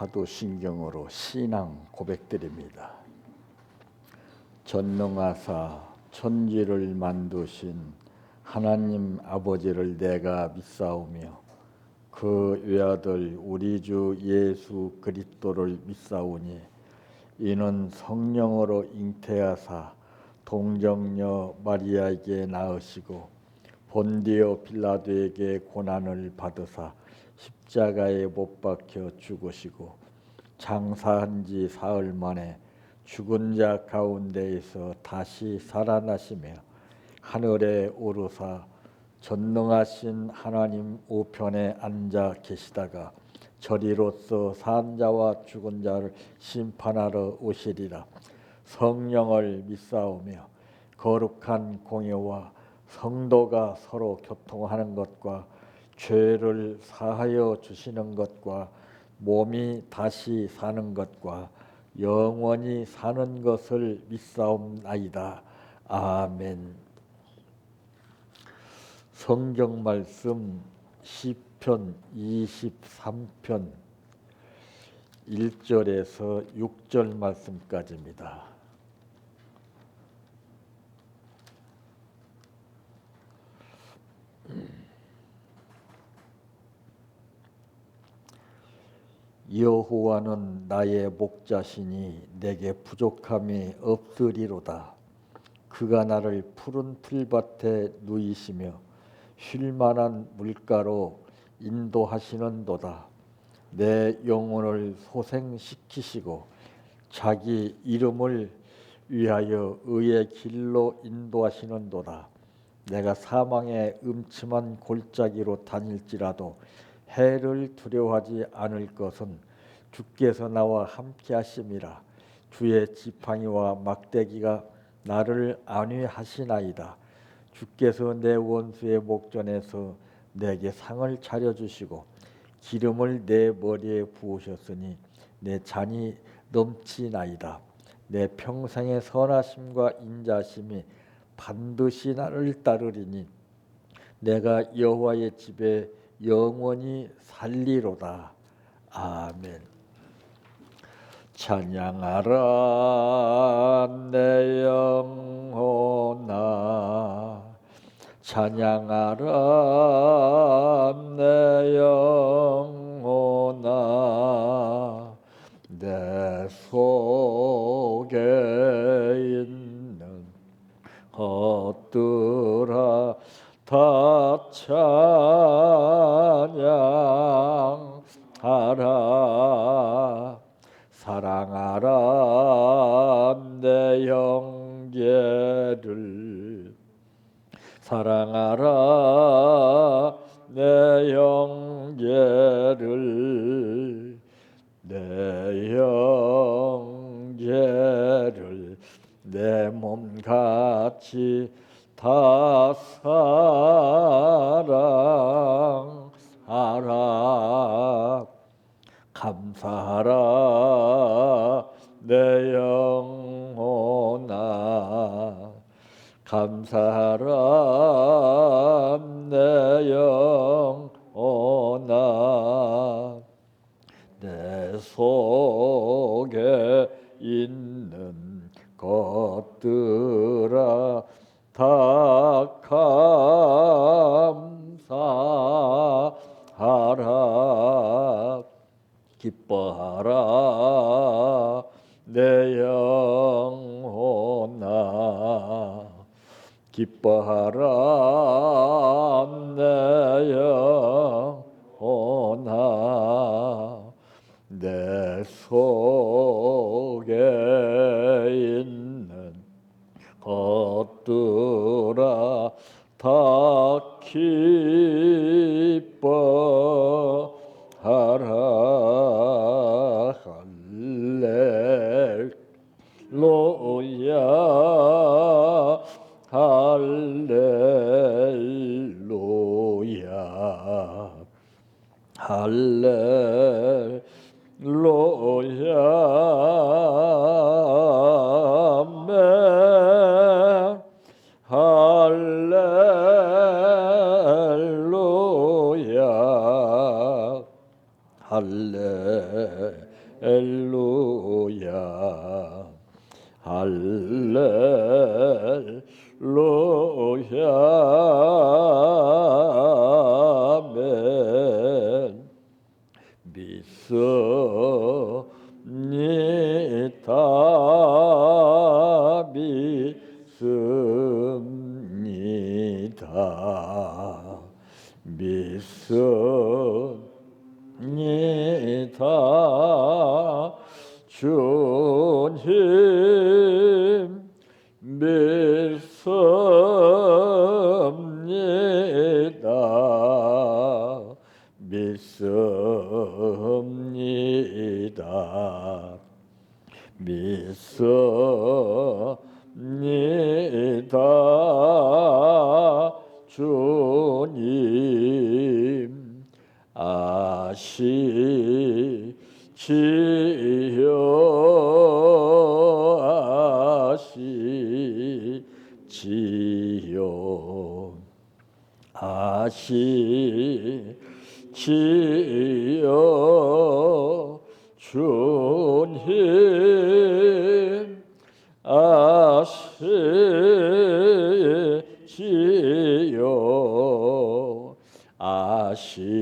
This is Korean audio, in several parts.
사도신경으로 신앙 고백드립니다. 전능하사 천지를 만드신 하나님 아버지를 내가 믿사오며 그 외아들 우리 주 예수 그리스도를 믿사오니 이는 성령으로 잉태하사 동정녀 마리아에게 낳으시고 본디오 빌라도에게 고난을 받으사 십자가에 못 박혀 죽으시고 장사한 지 사흘 만에 죽은 자 가운데에서 다시 살아나시며 하늘에 오르사 전능하신 하나님 우편에 앉아 계시다가 저리로서 산 자와 죽은 자를 심판하러 오시리라. 성령을 믿사오며 거룩한 공예와 성도가 서로 교통하는 것과 죄를 사하여 주시는 것과 몸이 다시 사는 것과 영원히 사는 것을 믿사옵나이다. 아멘. 성경 말씀 시편 23편 1절에서 6절 말씀까지입니다. 여호와는 나의 목자시니 내게 부족함이 없으리로다. 그가 나를 푸른 풀밭에 누이시며 쉴만한 물가로 인도하시는도다. 내 영혼을 소생시키시고 자기 이름을 위하여 의의 길로 인도하시는도다. 내가 사망의 음침한 골짜기로 다닐지라도 해를 두려워하지 않을 것은 주께서 나와 함께 하심이라. 주의 지팡이와 막대기가 나를 안위하시나이다. 주께서 내 원수의 목전에서 내게 상을 차려주시고 기름을 내 머리에 부으셨으니 내 잔이 넘치나이다. 내 평생의 선하심과 인자심이 반드시 나를 따르리니 내가 여호와의 집에 영원히 살리로다. 아멘. 찬양하라 내 영혼아, 찬양하라 내 영혼아, 내 속에 있는 것들아 다 찬양하라. 사랑하라 내 형제를, 사랑하라 내 형제를, 내 형제를 내 몸같이 다 사랑하라. 감사하라 내 영혼아, 감사하라 내 영혼아, 내 속에 있는 것들아 다 감사하라. 기뻐하라 내 영혼아, 기뻐하라 내 영혼아, 내 속에 있는 것들아 다 기뻐하라. 할렐루야, 할렐루야, 할렐루야. 아멘. 할렐루야, 할렐루야. 할렐루야 아멘. 믿습니다. 믿습니다. 주님 믿습니다. 믿습니다. 믿습니다. 주님 아시지요. 아시지요. 주님 아시지요. 아시지요.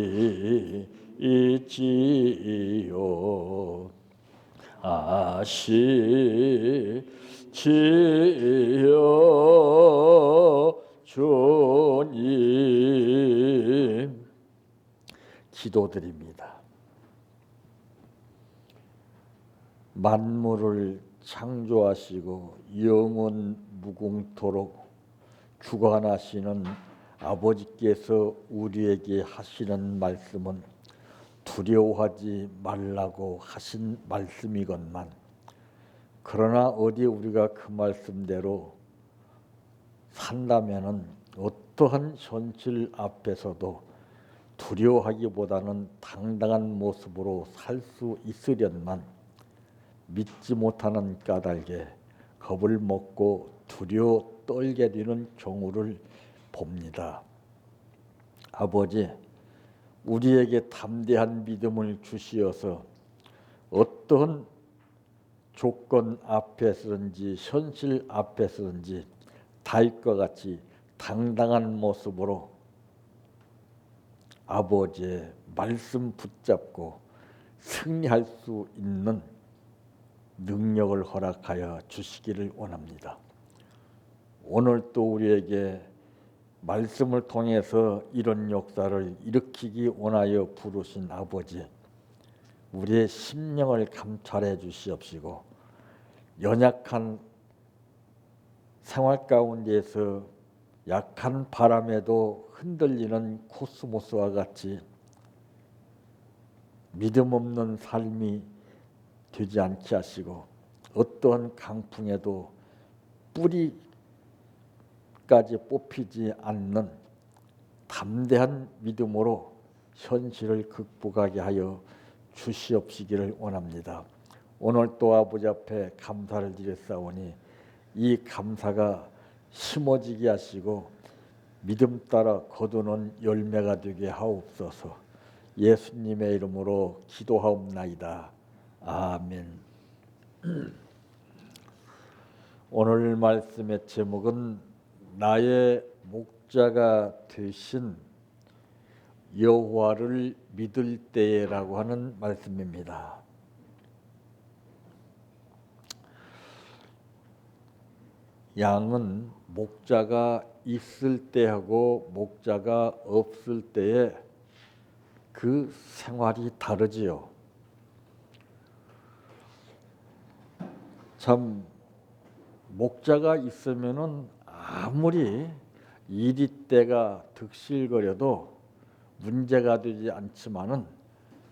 아시지요. 주님 기도드립니다. 만물을 창조하시고 영원 무궁토록 주관하시는 아버지께서 우리에게 하시는 말씀은 두려워하지 말라고 하신 말씀이건만, 그러나 어디 우리가 그 말씀대로 산다면은 어떠한 현실 앞에서도 두려워하기보다는 당당한 모습으로 살 수 있으련만 믿지 못하는 까닭에 겁을 먹고 두려워 떨게 되는 경우를 봅니다. 아버지, 우리에게 담대한 믿음을 주시어서 어떤 조건 앞에서든지 현실 앞에서든지 다윗과 같이 당당한 모습으로 아버지의 말씀 붙잡고 승리할 수 있는 능력을 허락하여 주시기를 원합니다. 오늘 또 우리에게 말씀을 통해서 이런 역사를 일으키기 원하여 부르신 아버지, 우리의 심령을 감찰해 주시옵시고 연약한 생활 가운데에서 약한 바람에도 흔들리는 코스모스와 같이 믿음 없는 삶이 되지 않게 하시고 어떠한 강풍에도 뿌리까지 뽑히지 않는 담대한 믿음으로 현실을 극복하게 하여 주시옵시기를 원합니다. 오늘 또 아버지 앞에 감사를 드렸사오니 이 감사가 심어지게 하시고 믿음 따라 거두는 열매가 되게 하옵소서. 예수님의 이름으로 기도하옵나이다. 아멘. 오늘 말씀의 제목은 나의 목자가 되신 여호와를 믿을 때라고 하는 말씀입니다. 양은 목자가 있을 때하고 목자가 없을 때에 그 생활이 다르지요. 참 목자가 있으면은 아무리 이리때가 득실거려도 문제가 되지 않지만은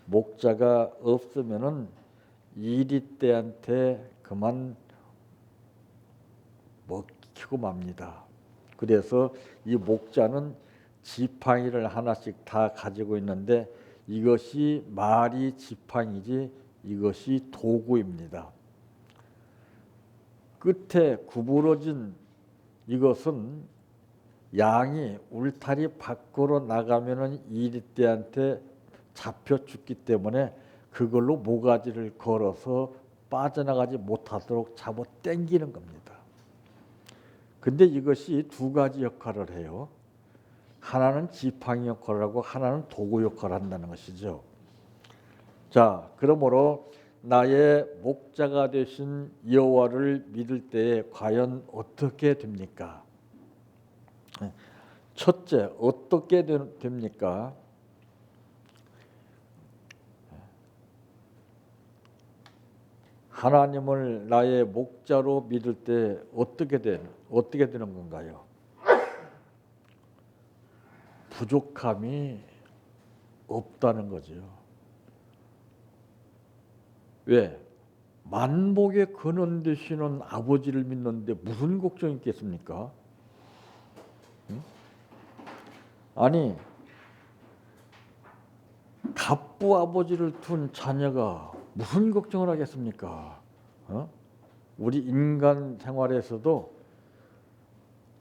목자가 없으면은 이리때한테 그만 먹히고 맙니다. 그래서 이 목자는 지팡이를 하나씩 다 가지고 있는데 이것이 말이 지팡이지 이것이 도구입니다. 끝에 구부러진 이것은 양이 울타리 밖으로 나가면은 이리떼한테 잡혀 죽기 때문에 그걸로 모가지를 걸어서 빠져나가지 못하도록 잡아 당기는 겁니다. 근데 이것이 두 가지 역할을 해요. 하나는 지팡이 역할을 하고 하나는 도구 역할을 한다는 것이죠. 자, 그러므로 나의 목자가 되신 여호와를 믿을 때에 과연 어떻게 됩니까? 첫째, 어떻게 됩니까? 하나님을 나의 목자로 믿을 때 어떻게 되는 건가요? 부족함이 없다는 거죠. 왜? 만복의 근원 되시는 아버지를 믿는데 무슨 걱정이 있겠습니까? 응? 아니, 갑부 아버지를 둔 자녀가 무슨 걱정을 하겠습니까? 우리 인간 생활에서도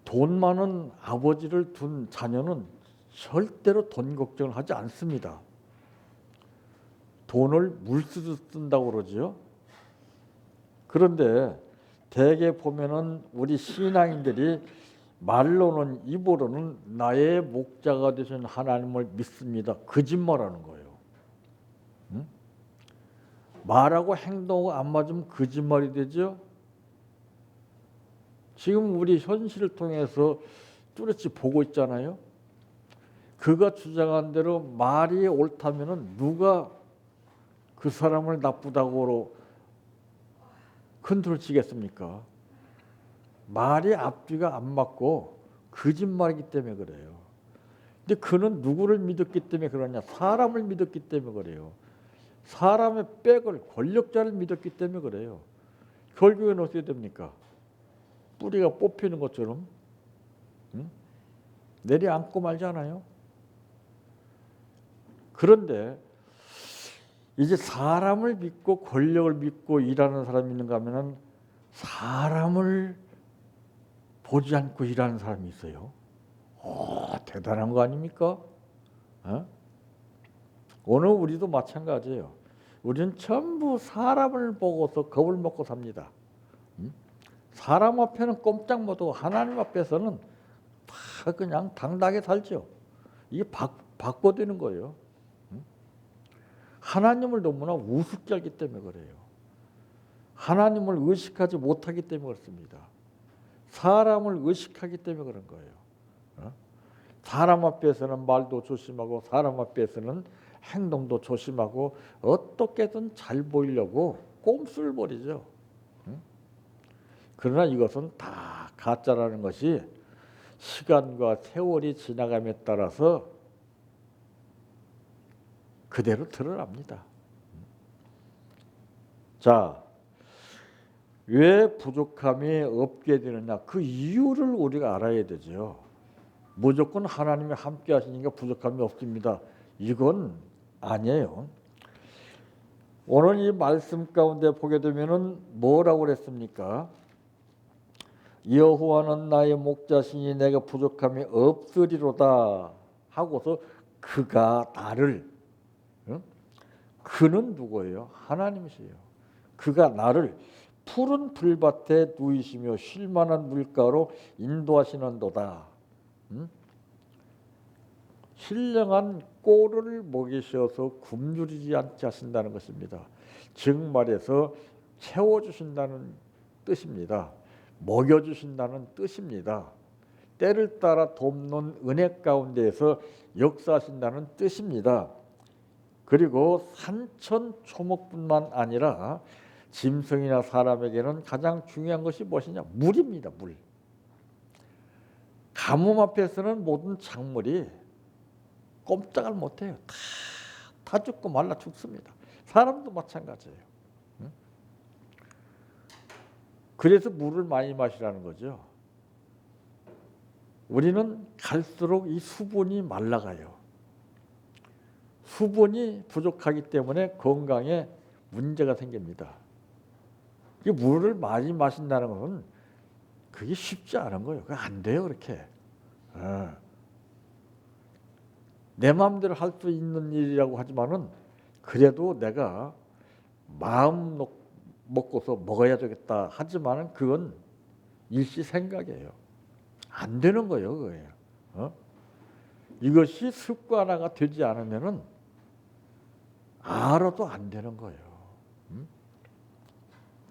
돈 많은 아버지를 둔 자녀는 절대로 돈 걱정을 하지 않습니다. 돈을 물쓰듯 쓴다고 그러죠. 그런데 대개 보면은 우리 신앙인들이 말로는 입으로는 나의 목자가 되신 하나님을 믿습니다. 거짓말하는 거예요. 응? 말하고 행동하고 안 맞으면 거짓말이 되죠. 지금 우리 현실을 통해서 뚜렷이 보고 있잖아요. 그가 주장한 대로 말이 옳다면은 누가 그 사람을 나쁘다고 컨트롤 치겠습니까? 말이 앞뒤가 안 맞고 거짓말이기 때문에 그래요. 근데 그는 누구를 믿었기 때문에 그러냐? 사람을 믿었기 때문에 그래요. 사람의 백을 권력자를 믿었기 때문에 그래요. 결국에는 어떻게 됩니까? 뿌리가 뽑히는 것처럼 내려앉고 말잖아요. 그런데 이제 사람을 믿고 권력을 믿고 일하는 사람이 있는가 하면은 사람을 보지 않고 일하는 사람이 있어요. 대단한 거 아닙니까? 오늘 우리도 마찬가지예요. 우리는 전부 사람을 보고서 겁을 먹고 삽니다. 사람 앞에는 꼼짝 못하고 하나님 앞에서는 다 그냥 당당하게 살죠. 이게 바꿔되는 거예요. 하나님을 너무나 우습게 알기 때문에 그래요. 하나님을 의식하지 못하기 때문에 그렇습니다. 사람을 의식하기 때문에 그런 거예요. 사람 앞에서는 말도 조심하고 사람 앞에서는 행동도 조심하고 어떻게든 잘 보이려고 꼼수를 부리죠. 그러나 이것은 다 가짜라는 것이 시간과 세월이 지나감에 따라서 그대로 드러납니다. 자, 왜 부족함이 없게 되느냐? 그 이유를 우리가 알아야 되죠. 무조건 하나님이 함께 하시니까 부족함이 없습니다. 이건 아니에요. 오늘 이 말씀 가운데 보게 되면은 뭐라고 그랬습니까? 여호와는 나의 목자시니 내가 부족함이 없으리로다 하고서 그가 나를, 그는 누구예요? 하나님이세요. 그가 나를 푸른 풀밭에 누이시며 쉴만한 물가로 인도하시는도다. 신령한 꼴을 먹이셔서 굶주리지 않게 하신다는 것입니다. 즉 말해서 채워주신다는 뜻입니다. 먹여주신다는 뜻입니다. 때를 따라 돕는 은혜 가운데에서 역사하신다는 뜻입니다. 그리고 산천초목뿐만 아니라 짐승이나 사람에게는 가장 중요한 것이 무엇이냐? 물입니다. 물. 가뭄 앞에서는 모든 작물이 꼼짝을 못해요. 다 죽고 말라 죽습니다. 사람도 마찬가지예요. 그래서 물을 많이 마시라는 거죠. 우리는 갈수록 이 수분이 말라가요. 수분이 부족하기 때문에 건강에 문제가 생깁니다. 이 물을 많이 마신다는 것은 그게 쉽지 않은 거예요. 그게 안 돼요, 그렇게. 내 마음대로 할 수 있는 일이라고 하지만은 그래도 내가 마음 먹고서 먹어야 되겠다 하지만은 그건 일시생각이에요. 안 되는 거예요, 그거예요. 이것이 습관화가 되지 않으면은 알아도 안 되는 거예요.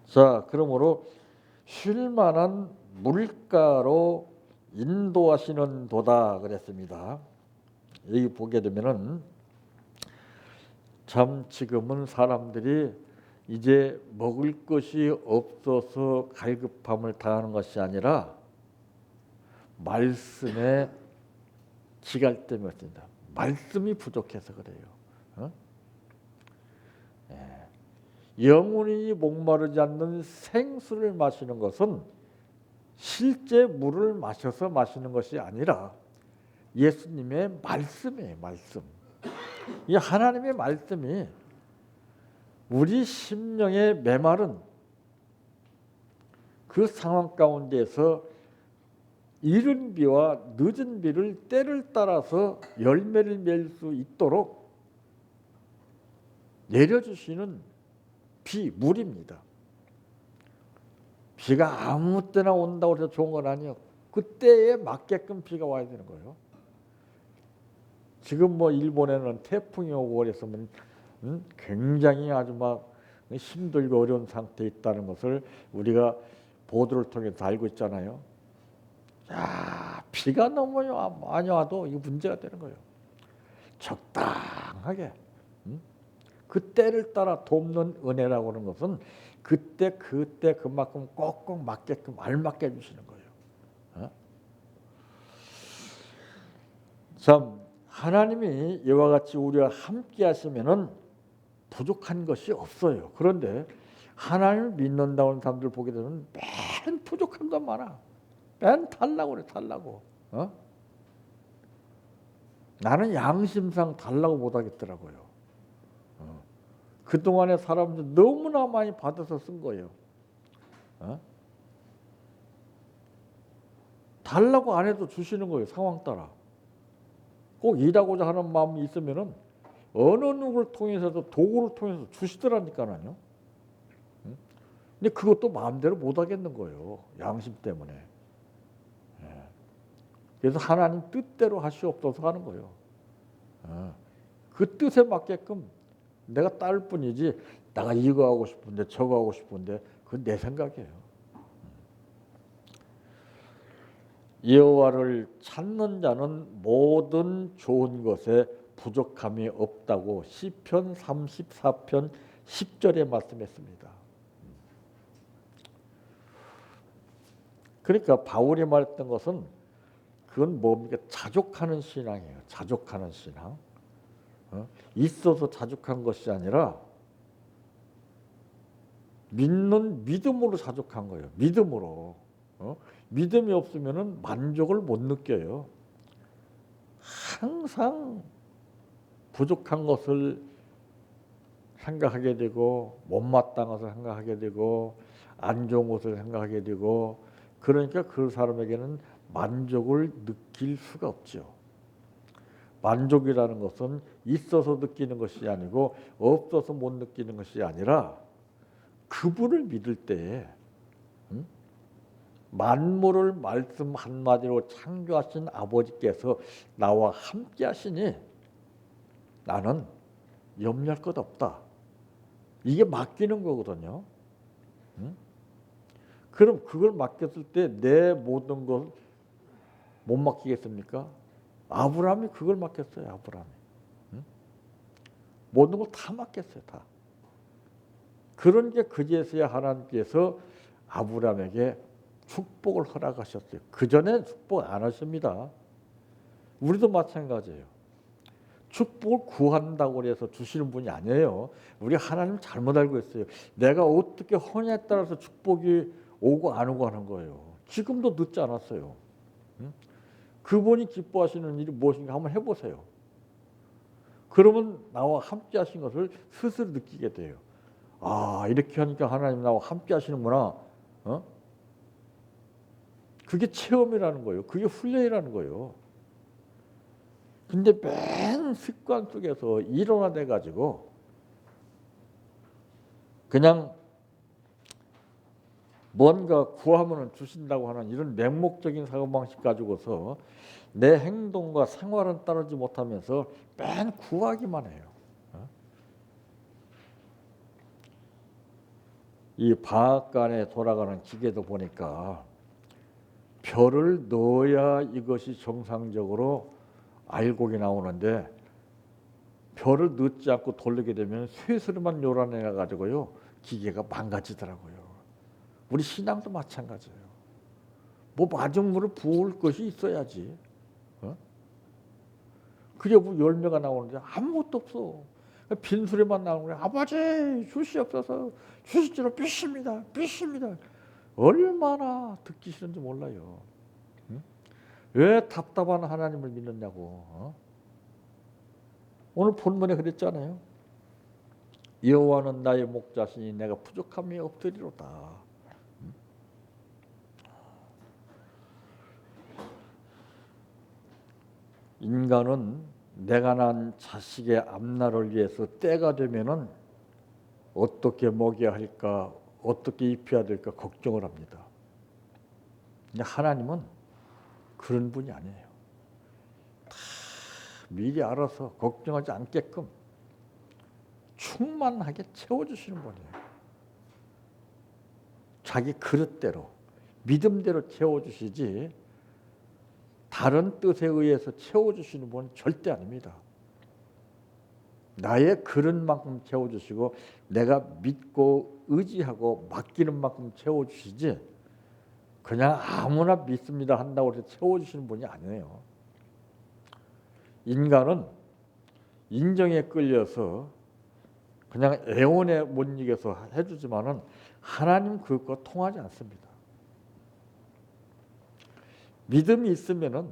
자, 그러므로 쉴만한 물가로 인도하시는 도다 그랬습니다. 여기 보게 되면은 참 지금은 사람들이 이제 먹을 것이 없어서 갈급함을 당하는 것이 아니라 말씀에 기갈 때문에 그렇습니다. 말씀이 부족해서 그래요. 영혼이 목마르지 않는 생수를 마시는 것은 실제 물을 마셔서 마시는 것이 아니라 예수님의 말씀이에요. 말씀. 이 하나님의 말씀이 우리 심령의 메마른 그 상황 가운데서 이른 비와 늦은 비를 때를 따라서 열매를 맺을 수 있도록 내려주시는 물입니다. 비가 아무 때나 온다고 해서 좋은 건 아니에요. 그때에 맞게끔 비가 와야 되는 거예요. 지금 뭐 일본에는 태풍이 오고 그래서 굉장히 아주 막 힘들고 어려운 상태에 있다는 것을 우리가 보도를 통해서 알고 있잖아요. 야, 비가 너무 많이 와도 이거 문제가 되는 거예요. 적당하게 그 때를 따라 돕는 은혜라고 하는 것은 그때 그만큼 꼭꼭 맞게끔 알맞게 해주시는 거예요. 참 하나님이 이와 같이 우리와 함께 하시면은 부족한 것이 없어요. 그런데 하나님을 믿는다는 사람들 보게 되면 맨 부족한 것 많아. 맨 달라고 그래, 달라고. 나는 양심상 달라고 못하겠더라고요. 그동안에 사람들 너무나 많이 받아서 쓴 거예요. 달라고 안 해도 주시는 거예요. 상황 따라. 꼭 일하고자 하는 마음이 있으면은 어느 누구를 통해서도 도구를 통해서 주시더라니까요. 근데 그것도 마음대로 못 하겠는 거예요. 양심 때문에. 그래서 하나님 뜻대로 하시옵소서 하는 거예요. 그 뜻에 맞게끔 내가 따를 뿐이지 내가 이거 하고 싶은데 저거 하고 싶은데 그건 내 생각이에요. 여호와를 찾는 자는 모든 좋은 것에 부족함이 없다고 시편 34편 10절에 말씀했습니다. 그러니까 바울이 말했던 것은 그건 뭡니까? 자족하는 신앙이에요. 자족하는 신앙. 있어서 자족한 것이 아니라 믿는 믿음으로 자족한 거예요. 믿음으로. 믿음이 없으면 만족을 못 느껴요. 항상 부족한 것을 생각하게 되고 못마땅한 것을 생각하게 되고 안 좋은 것을 생각하게 되고 그러니까 그 사람에게는 만족을 느낄 수가 없죠. 만족이라는 것은 있어서 느끼는 것이 아니고 없어서 못 느끼는 것이 아니라 그분을 믿을 때에 만물을 말씀 한마디로 창조하신 아버지께서 나와 함께 하시니 나는 염려할 것 없다. 이게 맡기는 거거든요. 그럼 그걸 맡겼을 때 내 모든 걸 못 맡기겠습니까? 아브라함이 그걸 맡겼어요. 아브라함이. 모든 걸 다 맡겼어요. 다. 그런 게 그제서야 하나님께서 아브라함에게 축복을 허락하셨어요. 그전에 축복 안 하십니다. 우리도 마찬가지예요. 축복을 구한다고 해서 주시는 분이 아니에요. 우리 하나님 잘못 알고 있어요. 내가 어떻게 하냐에 따라서 축복이 오고 안 오고 하는 거예요. 지금도 늦지 않았어요. 그분이 기뻐하시는 일이 무엇인가 한번 해보세요. 그러면 나와 함께 하신 것을 스스로 느끼게 돼요. 아, 이렇게 하니까 하나님 나와 함께 하시는구나. 그게 체험이라는 거예요. 그게 훈련이라는 거예요. 근데 맨 습관 속에서 일원화돼 가지고 그냥 뭔가 구하면은 주신다고 하는 이런 맹목적인 사고방식 가지고서 내 행동과 생활은 따르지 못하면서 맨 구하기만 해요. 이 방앗간에 돌아가는 기계도 보니까 별을 넣어야 이것이 정상적으로 알곡이 나오는데 별을 넣지 않고 돌리게 되면 쇠소리만 요란해 가지고요 기계가 망가지더라고요. 우리 신앙도 마찬가지예요. 뭐 마중물을 부을 것이 있어야지. 그래 뭐 열매가 나오는데 아무것도 없어. 빈소리만 나오는 거야. 아버지 주시옵소서. 주실 줄로 믿습니다. 믿습니다. 얼마나 듣기 싫은지 몰라요. 왜 답답한 하나님을 믿느냐고. 오늘 본문에 그랬잖아요. 여호와는 나의 목자시니 내가 부족함이 없으리로다. 인간은 내가 낳은 자식의 앞날을 위해서 때가 되면은 어떻게 먹여야 할까, 어떻게 입혀야 될까 걱정을 합니다. 근데 하나님은 그런 분이 아니에요. 다 미리 알아서 걱정하지 않게끔 충만하게 채워주시는 분이에요. 자기 그릇대로, 믿음대로 채워주시지 다른 뜻에 의해서 채워주시는 분은 절대 아닙니다. 나의 그릇만큼 채워주시고 내가 믿고 의지하고 맡기는 만큼 채워주시지 그냥 아무나 믿습니다 한다고 해서 채워주시는 분이 아니에요. 인간은 인정에 끌려서 그냥 애원에 못 이겨서 해주지만은 하나님 그것과 통하지 않습니다. 믿음이 있으면은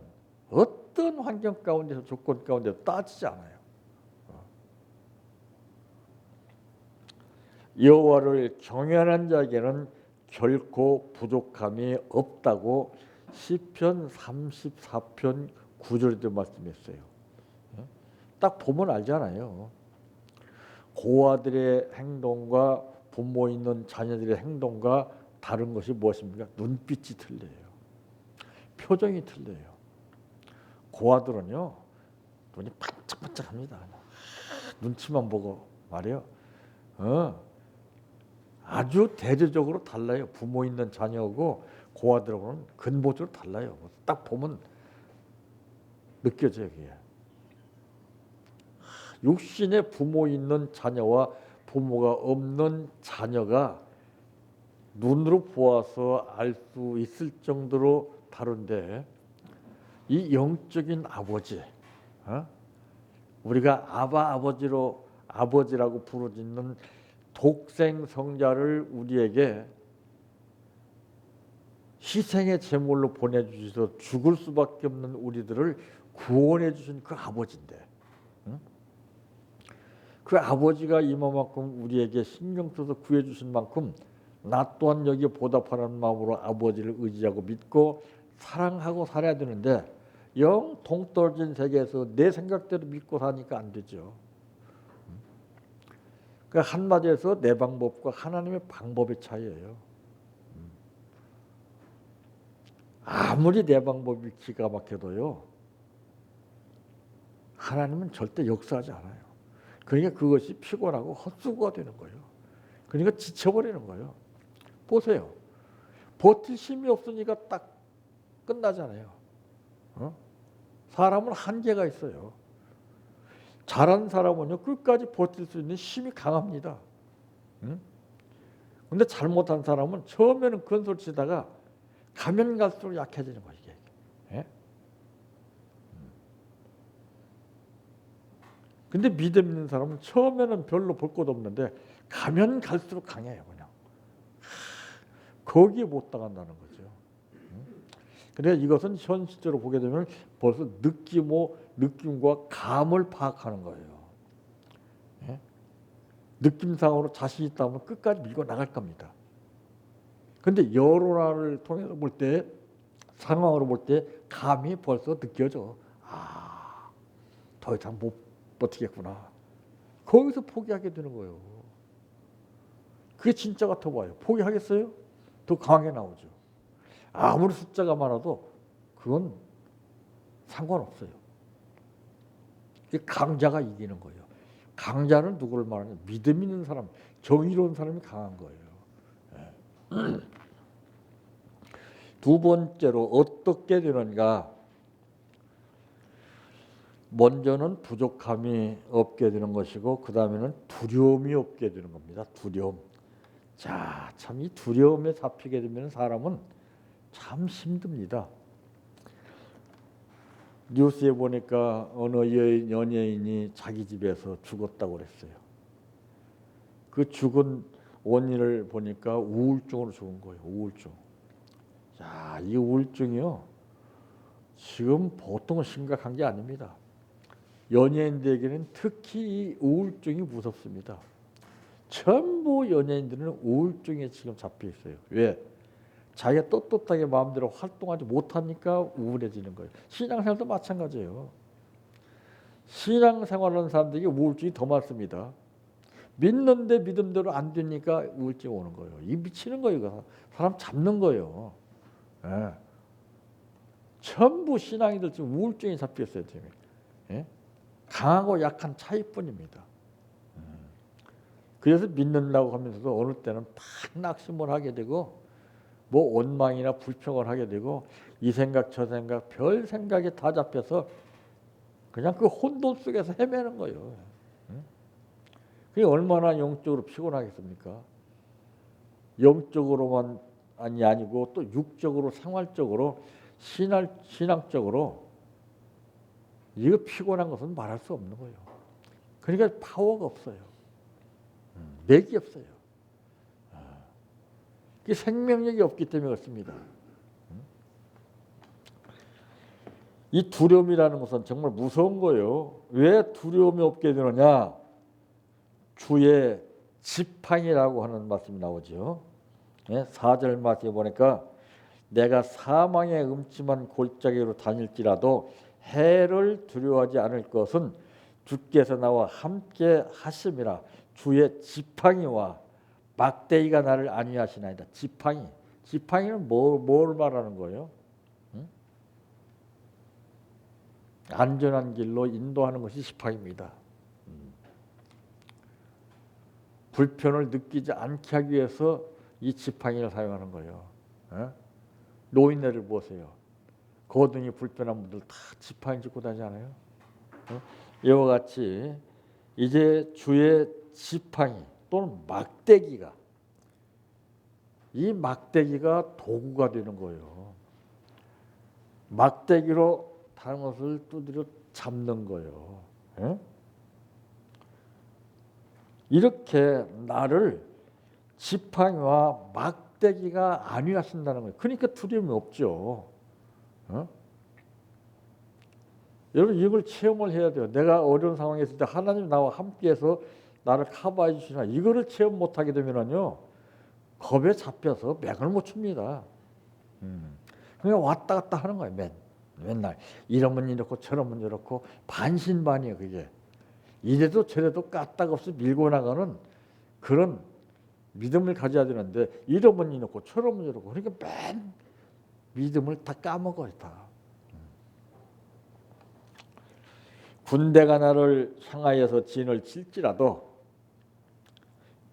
어떤 환경 가운데서 조건 가운데서 따지지 않아요. 여호와를 경외하는 자에게는 결코 부족함이 없다고 시편 34편 9절에도 말씀했어요. 딱 보면 알잖아요. 고아들의 행동과 부모 있는 자녀들의 행동과 다른 것이 무엇입니까? 눈빛이 틀려요. 표정이 틀려요. 고아들은요 눈이 반짝반짝합니다. 눈치만 보고 말이요. 아주 대조적으로 달라요. 부모 있는 자녀하고 고아들하고는 근본적으로 달라요. 딱 보면 느껴져요. 그게. 육신의 부모 있는 자녀와 부모가 없는 자녀가 눈으로 보아서 알 수 있을 정도로 다른데 이 영적인 아버지, 우리가 아버지로 아버지라고 부르짖는 독생 성자를 우리에게 희생의 제물로 보내주셔서 죽을 수밖에 없는 우리들을 구원해 주신 그 아버지인데 그 아버지가 이만큼 우리에게 신경 써서 구해 주신 만큼 나 또한 여기에 보답하는 마음으로 아버지를 의지하고 믿고 사랑하고 살아야 되는데 영 동떨어진 세계에서 내 생각대로 믿고 사니까 안 되죠. 그 한마디에서 내 방법과 하나님의 방법의 차이예요. 아무리 내 방법이 기가 막혀도요. 하나님은 절대 역사하지 않아요. 그러니까 그것이 피곤하고 헛수고가 되는 거예요. 그러니까 지쳐버리는 거예요. 보세요. 버틸 힘이 없으니까 딱 끝나잖아요. 사람은 한계가 있어요. 잘한 사람은요 끝까지 버틸 수 있는 힘이 강합니다. 근데 잘못한 사람은 처음에는 건설치다가 가면 갈수록 약해지는 거예요. 이게. 예? 근데 믿음 있는 사람은 처음에는 별로 볼 것 없는데 가면 갈수록 강해요. 그냥. 거기에 못 당한다는 거죠. 그래서 이것은 현실적으로 보게 되면 벌써 느낌과 감을 파악하는 거예요. 예? 느낌상으로 자신 있다면 끝까지 밀고 나갈 겁니다. 그런데 여론화를 통해서 볼 때, 상황으로 볼 때 감이 벌써 느껴져. 아, 더 이상 못 버티겠구나. 거기서 포기하게 되는 거예요. 그게 진짜 같아 보여요. 포기하겠어요? 더 강하게 나오죠. 아무리 숫자가 많아도 그건 상관없어요. 강자가 이기는 거예요. 강자는 누구를 말하냐? 믿음 있는 사람, 정의로운 사람이 강한 거예요. 두 번째로 어떻게 되는가? 먼저는 부족함이 없게 되는 것이고 그 다음에는 두려움이 없게 되는 겁니다. 두려움. 자, 참 이 두려움에 잡히게 되면 사람은 참 힘듭니다. 뉴스에 보니까 어느 연예인이 자기 집에서 죽었다고 그랬어요. 그 죽은 원인을 보니까 우울증으로 죽은 거예요. 우울증. 자, 이 우울증이요. 지금 보통 심각한 게 아닙니다. 연예인들에게는 특히 이 우울증이 무섭습니다. 전부 연예인들은 우울증에 지금 잡혀 있어요. 왜? 자기가 떳떳하게 마음대로 활동하지 못하니까 우울해지는 거예요. 신앙생활도 마찬가지예요. 신앙생활하는 사람들에게 우울증이 더 많습니다. 믿는데 믿음대로 안 되니까 우울증이 오는 거예요. 이 미치는 거예요. 이거. 사람 잡는 거예요. 예. 전부 신앙인들 지금 우울증에 잡혀 있어요. 지금. 예? 강하고 약한 차이뿐입니다. 그래서 믿는다고 하면서도 어느 때는 막 낙심을 하게 되고 뭐 원망이나 불평을 하게 되고 이 생각 저 생각 별 생각에 다 잡혀서 그냥 그 혼돈 속에서 헤매는 거예요. 그게 얼마나 영적으로 피곤하겠습니까? 영적으로만 아니고 또 육적으로 생활적으로 신앙적으로 이거 피곤한 것은 말할 수 없는 거예요. 그러니까 파워가 없어요. 맥이 없어요. 그 생명력이 없기 때문에 그렇습니다. 이 두려움이라는 것은 정말 무서운 거예요. 왜 두려움이 없게 되느냐? 주의 지팡이라고 하는 말씀이 나오죠. 4절 말씀에 보니까 내가 사망의 음침한 골짜기로 다닐지라도 해를 두려워하지 않을 것은 주께서 나와 함께 하심이라. 주의 지팡이와 막대기가 나를 안위하시나이다. 지팡이. 지팡이는 뭘 말하는 거예요? 응? 안전한 길로 인도하는 것이 지팡이입니다. 불편을 느끼지 않게 하기 위해서 이 지팡이를 사용하는 거예요. 노인네를 보세요. 거동이 불편한 분들 다 지팡이 짚고 다니잖아요. 이와 같이 이제 주의 지팡이 또는 막대기가 이 막대기가 도구가 되는 거예요. 막대기로 다른 것을 두드려 잡는 거예요. 이렇게 나를 지팡이와 막대기가 안위하신다는 거예요. 그러니까 두려움이 없죠. 여러분 이걸 체험을 해야 돼요. 내가 어려운 상황에 있을 때 하나님 나와 함께해서 나를 커버해 주시나 이거를 체험 못하게 되면요 겁에 잡혀서 맥을 못 춥니다. 그냥 왔다 갔다 하는 거예요. 맨날 이러면 이렇고 저러면 이렇고 반신반의해요. 그게 이래도 저래도 까딱없이 밀고 나가는 그런 믿음을 가져야 되는데 이러면 이렇고 저러면 이렇고 그러니까 맨 믿음을 다 까먹어요. 다. 군대가 나를 향하여서 진을 칠지라도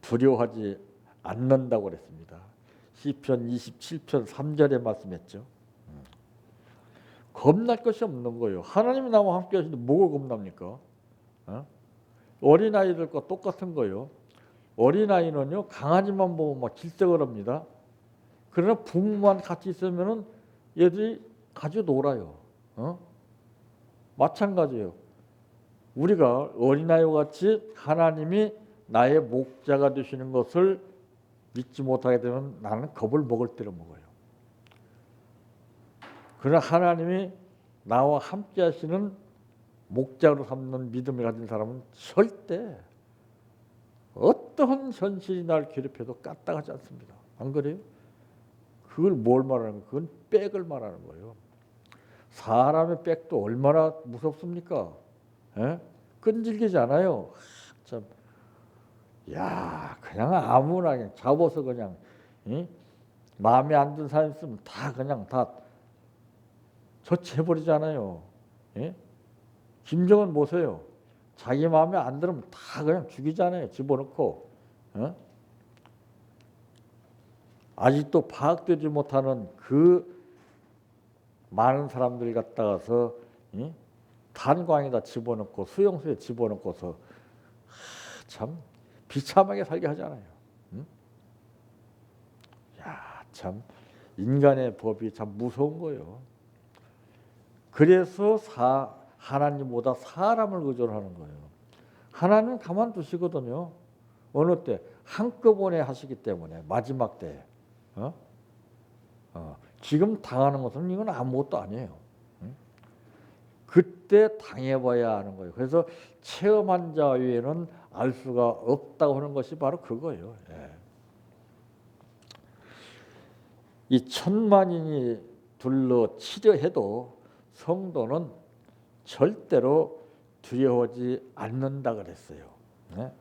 두려워하지 않는다고 그랬습니다. 시편 27편 3절에 말씀했죠. 겁날 것이 없는 거예요. 하나님이 나와 함께 하시는데 뭐가 겁납니까? 어린아이들과 똑같은 거예요. 어린아이는요 강아지만 보면 막 질색을 합니다. 그러나 부모만 같이 있으면 얘들이 가지고 놀아요. 마찬가지예요. 우리가 어린아이와 같이 하나님이 나의 목자가 되시는 것을 믿지 못하게 되면 나는 겁을 먹을 대로 먹어요. 그러나 하나님이 나와 함께 하시는 목자로 삼는 믿음을 가진 사람은 절대 어떠한 현실이 날 괴롭혀도 까딱하지 않습니다. 안 그래요? 그걸 뭘 말하는 거예요? 그건 백을 말하는 거예요. 사람의 백도 얼마나 무섭습니까? 끈질기지 않아요. 참 야, 그냥 아무나 그냥 잡아서 그냥, 응? 마음에 안 드는 사람 있으면 다 그냥 다 처치해버리잖아요. 예? 김정은 보세요. 자기 마음에 안 들으면 다 그냥 죽이잖아요. 집어넣고. 어? 아직도 파악되지 못하는 그 많은 사람들이 갖다가서 탄광에다 집어넣고 수용소에 집어넣고서 참 비참하게 살게 하잖아요. 응? 야, 참 인간의 법이 참 무서운 거예요. 그래서 하나님보다 사람을 의존하는 거예요. 하나님은 가만두시거든요. 어느 때 한꺼번에 하시기 때문에 마지막 때. 지금 당하는 것은 이건 아무것도 아니에요. 그때 당해봐야 하는 거예요. 그래서 체험한 자 외에는 알 수가 없다고 하는 것이 바로 그거예요. 예. 이 천만인이 둘러 치려 해도 성도는 절대로 두려워하지 않는다 그랬어요. 네?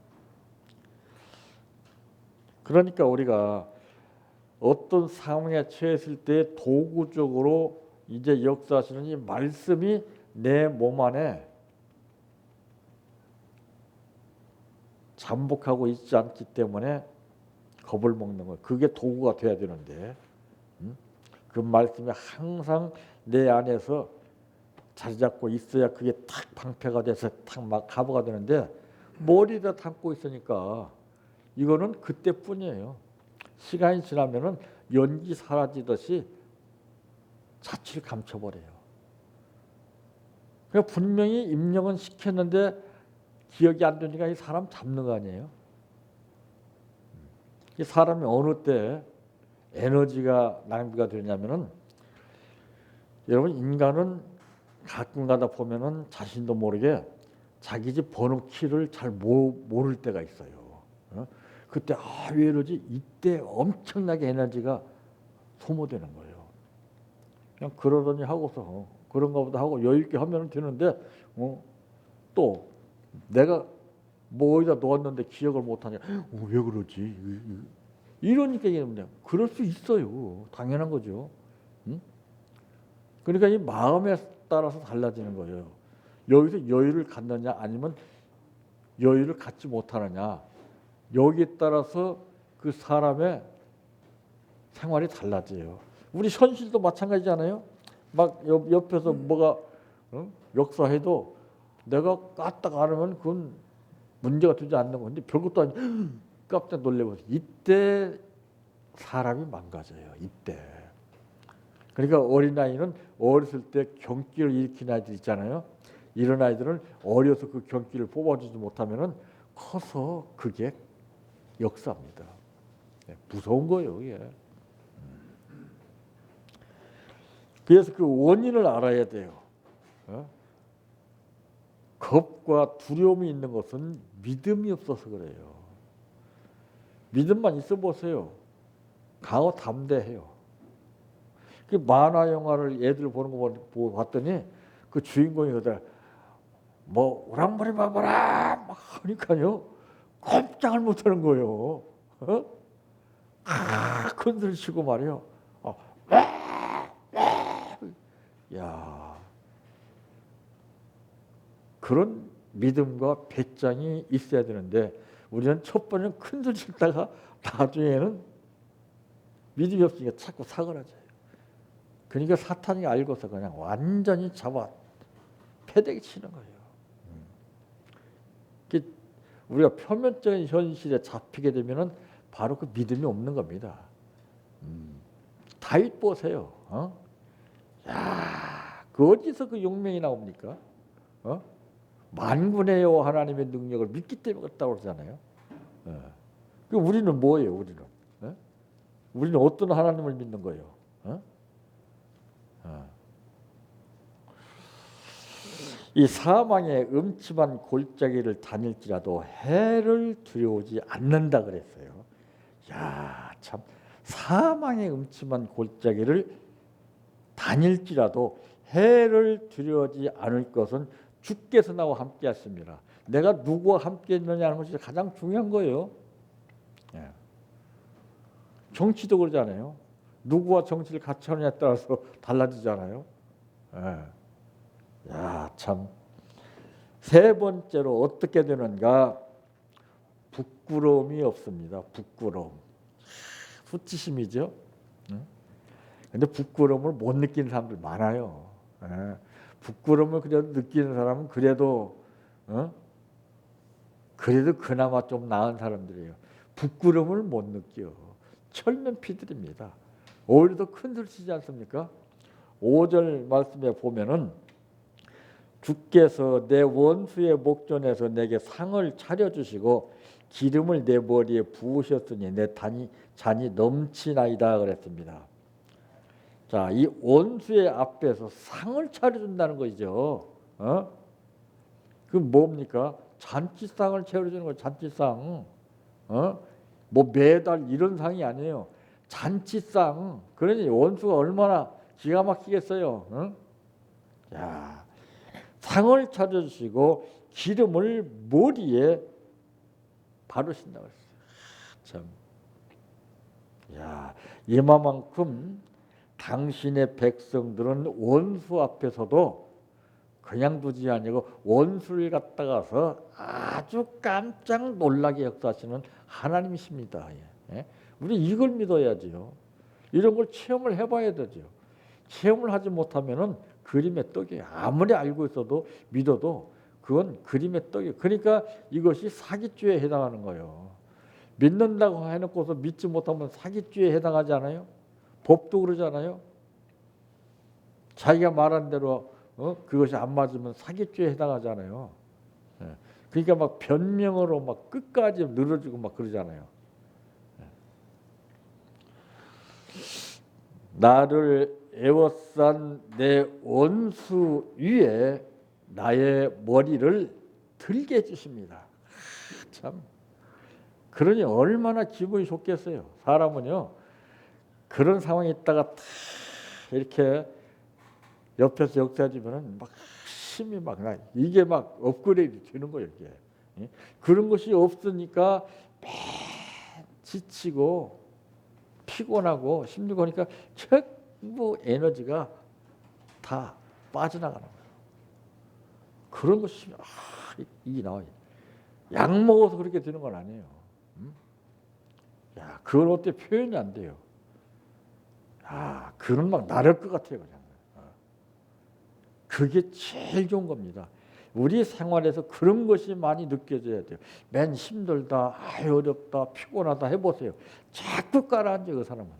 그러니까 우리가 어떤 상황에 처했을 때 도구적으로 이제 역사하시는 이 말씀이 내 몸 안에 잠복하고 있지 않기 때문에 겁을 먹는 거예요. 그게 도구가 돼야 되는데 그 말씀이 항상 내 안에서 자리 잡고 있어야 그게 탁 방패가 돼서 탁 막 가버가 되는데 머리에다 담고 있으니까 이거는 그때뿐이에요. 시간이 지나면은 연기 사라지듯이 자취를 감춰버려요. 그러니까 분명히 입력은 시켰는데 기억이 안 되니까 이 사람 잡는 거 아니에요? 이 사람이 어느 때 에너지가 낭비가 되냐면은 여러분 인간은 가끔 가다 보면은 자신도 모르게 자기 집 번호키를 잘 모를 때가 있어요. 그때 왜 이러지? 이때 엄청나게 에너지가 소모되는 거예요. 그냥 그러더니 하고서 그런가 보다 하고 여유 있게 하면 되는데 또 내가 뭐 어디다 놓았는데 기억을 못하냐? 왜 그러지? 이러니까 얘기합니다. 그럴 수 있어요. 당연한 거죠. 응? 그러니까 이 마음에 따라서 달라지는 거예요. 여기서 여유를 갖느냐 아니면 여유를 갖지 못하느냐. 여기에 따라서 그 사람의 생활이 달라져요. 우리 현실도 마찬가지잖아요. 막 옆에서 뭐가 역사해도 내가 까딱 알으면 그건 문제가 되지 않는 건데 별것도 아니 깜짝 놀래버려. 이때 사람이 망가져요. 이때. 그러니까 어린아이는 어렸을 때 경기를 일으키는 아이들 있잖아요. 이런 아이들은 어려서 그 경기를 뽑아주지 못하면은 커서 그게 역사입니다. 무서운 거예요. 이게. 그래서 그 원인을 알아야 돼요. 겁과 두려움이 있는 것은 믿음이 없어서 그래요. 믿음만 있어 보세요. 강호 담대해요. 그 만화 영화를 애들 보는 거 보고 봤더니 그 주인공이 그들 뭐 오랑머리 봐봐라 막 하니까요 꼼짝을 못하는 거예요. 큰 소리 치고 말이요. 야, 그런 믿음과 배짱이 있어야 되는데 우리는 첫 번째는 큰 소리 치다가 나중에는 믿음이 없으니까 자꾸 사그라져요. 그러니까 사탄이 알고서 그냥 완전히 잡아 패대기 치는 거예요. 우리가 표면적인 현실에 잡히게 되면은 바로 그 믿음이 없는 겁니다. 다윗 보세요. 야, 그 어디서 그 용맹이 나옵니까? 만군의 여호와 하나님의 능력을 믿기 때문에 그렇다고 그러잖아요. 우리는 뭐예요? 우리는 어떤 하나님을 믿는 거예요? 이 사망의 음침한 골짜기를 다닐지라도 해를 두려우지 않는다 그랬어요. 야, 참 사망의 음침한 골짜기를 다닐지라도 해를 두려워하지 않을 것은 주께서 나와 함께 하십니다. 내가 누구와 함께 있느냐는 것이 가장 중요한 거예요. 예. 정치도 그러잖아요. 누구와 정치를 같이 하느냐에 따라서 달라지잖아요. 예. 야, 참. 세 번째로 어떻게 되는가? 부끄러움이 없습니다. 부끄러움. 수치심이죠. 근데 부끄러움을 못 느끼는 사람들 많아요. 예. 부끄러움을 그래도 느끼는 사람은 그래도 그래도 그나마 좀 나은 사람들이에요. 부끄러움을 못 느껴. 철면피들입니다. 오히려 더 큰 소리 치지 않습니까? 5절 말씀에 보면은 주께서 내 원수의 목전에서 내게 상을 차려주시고 기름을 내 머리에 부으셨으니 내 잔이 넘치나이다 그랬습니다. 자, 이 원수의 앞에서 상을 차려준다는 것이죠. 그 뭡니까? 잔치상을 차려주는 거예요. 잔치상. 뭐 매달 이런 상이 아니에요. 잔치상. 그러니 원수가 얼마나 기가 막히겠어요. 야, 상을 차려주시고 기름을 머리에 바르신다고 했어요. 참. 야, 이만큼 당신의 백성들은 원수 앞에서도 그냥 두지 아니고 원수를 갖다가서 아주 깜짝 놀라게 역사하시는 하나님이십니다. 예? 우리 이걸 믿어야지요. 이런 걸 체험을 해봐야 되죠. 체험을 하지 못하면은 그림의 떡이에요. 아무리 알고 있어도 믿어도 그건 그림의 떡이에요. 그러니까 이것이 사기죄에 해당하는 거예요. 믿는다고 해놓고서 믿지 못하면 사기죄에 해당하지 않아요? 법도 그러잖아요. 자기가 말한 대로 그것이 안 맞으면 사기죄에 해당하잖아요. 예. 그러니까 막 변명으로 막 끝까지 늘어지고 막 그러잖아요. 예. 나를 애워싼 내 원수 위에 나의 머리를 들게 해주십니다. 참. 그러니 얼마나 기분이 좋겠어요. 사람은요. 그런 상황에 있다가 이렇게 옆에서 역사해주면은 막 힘이 막 나. 이게 막 업그레이드 되는 거예요. 이게. 예? 그런 것이 없으니까 매 지치고 피곤하고 힘들고 하니까 전부 에너지가 다 빠져나가는 거예요. 그런 것이 이게 나와요. 약 먹어서 그렇게 되는 건 아니에요. 야, 그건 어떻게 표현이 안 돼요. 그건 막 나를 것 같아요. 그냥. 그게 제일 좋은 겁니다. 우리 생활에서 그런 것이 많이 느껴져야 돼요. 맨 힘들다, 어렵다, 피곤하다 해보세요. 자꾸 깔아앉아 그 사람은.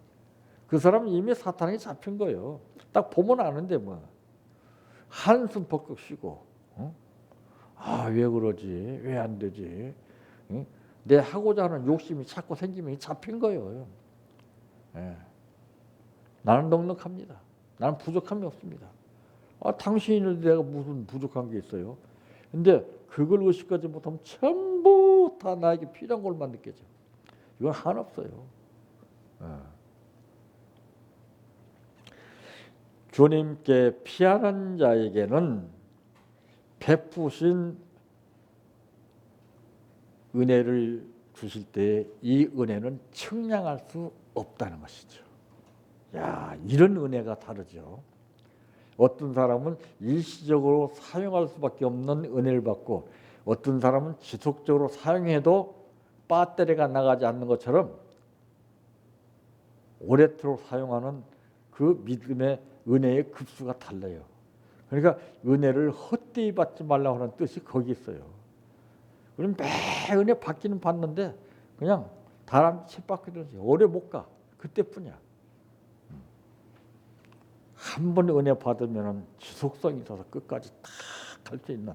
그 사람은 이미 사탄에 잡힌 거예요. 딱 보면 아는데 뭐. 한숨 벅벅 쉬고 왜 그러지? 왜 안 되지? 내 하고자 하는 욕심이 자꾸 생기면 잡힌 거예요. 예. 나는 넉넉합니다. 나는 부족함이 없습니다. 당신이 내가 무슨 부족한 게 있어요? 근데 그걸 의식하지 못하면 전부 다 나에게 필요한 것만 느껴져. 이건 한없어요. 주님께 피하는 자에게는 베푸신 은혜를 주실 때 이 은혜는 측량할 수 없다는 것이죠. 야, 이런 은혜가 다르죠. 어떤 사람은 일시적으로 사용할 수밖에 없는 은혜를 받고 어떤 사람은 지속적으로 사용해도 배터리가 나가지 않는 것처럼 오래도록 사용하는 그 믿음의 은혜의 급수가 달라요. 그러니까 은혜를 헛되이 받지 말라고 하는 뜻이 거기 있어요. 그럼 매 은혜 받기는 받는데 그냥 다람쥐 쳇바퀴 오래 못 가. 그때뿐이야. 한 번 은혜 받으면 지속성이 있어서 끝까지 다 갈 수 있는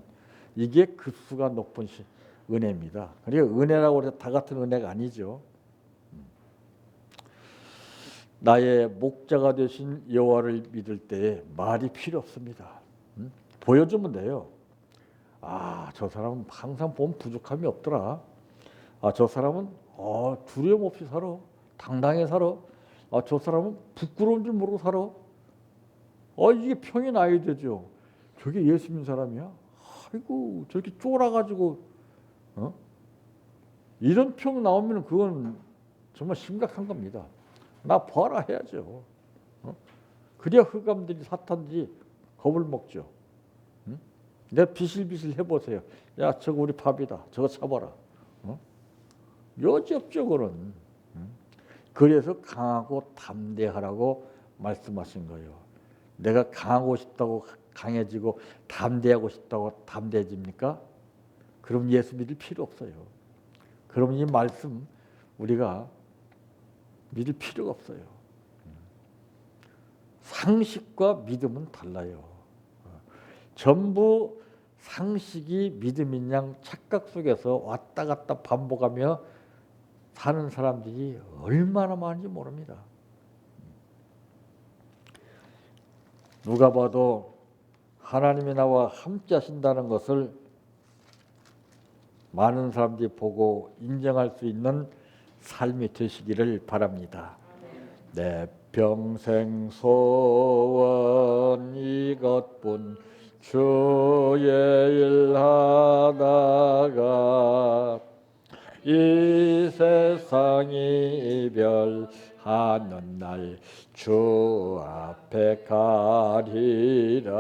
이게 급수가 높은 은혜입니다. 그러니까 은혜라고 해서 다 같은 은혜가 아니죠. 나의 목자가 되신 여호와를 믿을 때 말이 필요 없습니다. 보여주면 돼요. 저 사람은 항상 보면 부족함이 없더라. 저 사람은 두려움 없이 살아. 당당히 살아. 저 사람은 부끄러운 줄 모르고 살아. 이게 평이 나야 되죠. 저게 예수 믿는 사람이야? 아이고 저렇게 쫄아가지고 이런 평 나오면 그건 정말 심각한 겁니다. 나 봐라 해야죠. 그래야 흑암들이 사탄들이 겁을 먹죠. 내가 비실비실 해보세요. 야 저거 우리 밥이다. 저거 잡아라. 여지없죠 그는. 그래서 강하고 담대하라고 말씀하신 거예요. 내가 강하고 싶다고 강해지고 담대하고 싶다고 담대해집니까? 그럼 예수 믿을 필요 없어요. 그럼 이 말씀 우리가 믿을 필요가 없어요. 상식과 믿음은 달라요. 전부 상식이 믿음인 양 착각 속에서 왔다 갔다 반복하며 사는 사람들이 얼마나 많은지 모릅니다. 누가 봐도 하나님이 나와 함께 하신다는 것을 많은 사람들이 보고 인정할 수 있는 삶이 되시기를 바랍니다. 내 평생 소원 이것뿐 주의 일 하다가 이 세상이 이별하는 날 주 앞에 가리라.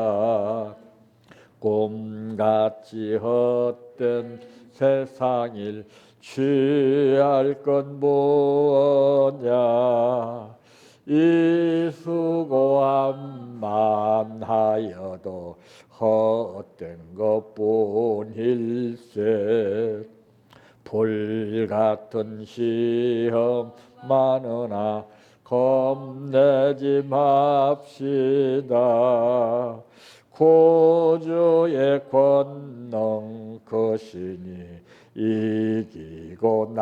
꿈같이 헛된 세상일 취할 건 뭐냐. 이 수고함만 하여도 헛된 것뿐일세. 불같은 시험 많으나 겁내지 맙시다. 구주의 권능 크시니 이기고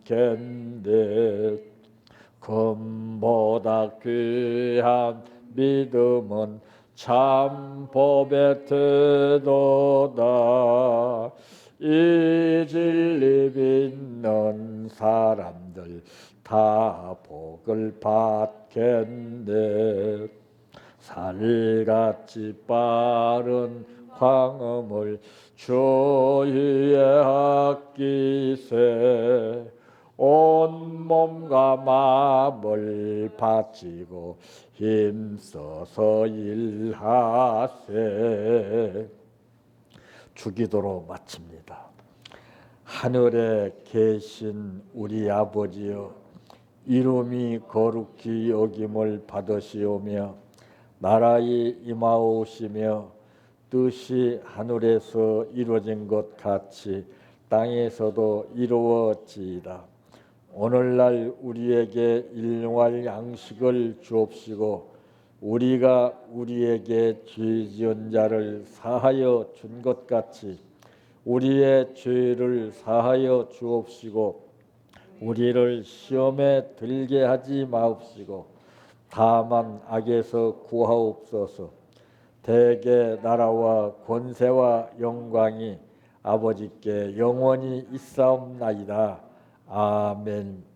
남겠네. 금보다 귀한 믿음은 참 법의 태도다. 이 진리 믿는 사람들 다 복을 받겠네. 살같이 빠른 광음을 주위에 아끼세. 온 몸과 마음을 바치고 힘써서 일하세. 주기도로 마칩니다. 하늘에 계신 우리 아버지여, 이름이 거룩히 여김을 받으시오며 나라의 임하오시며 뜻이 하늘에서 이루어진 것 같이 땅에서도 이루어지이다. 오늘날 우리에게 일용할 양식을 주옵시고 우리가 우리에게 죄 지은 자를 사하여 준 것 같이 우리의 죄를 사하여 주옵시고 우리를 시험에 들게 하지 마옵시고 다만 악에서 구하옵소서. 대개 나라와 권세와 영광이 아버지께 영원히 있사옵나이다. 아멘.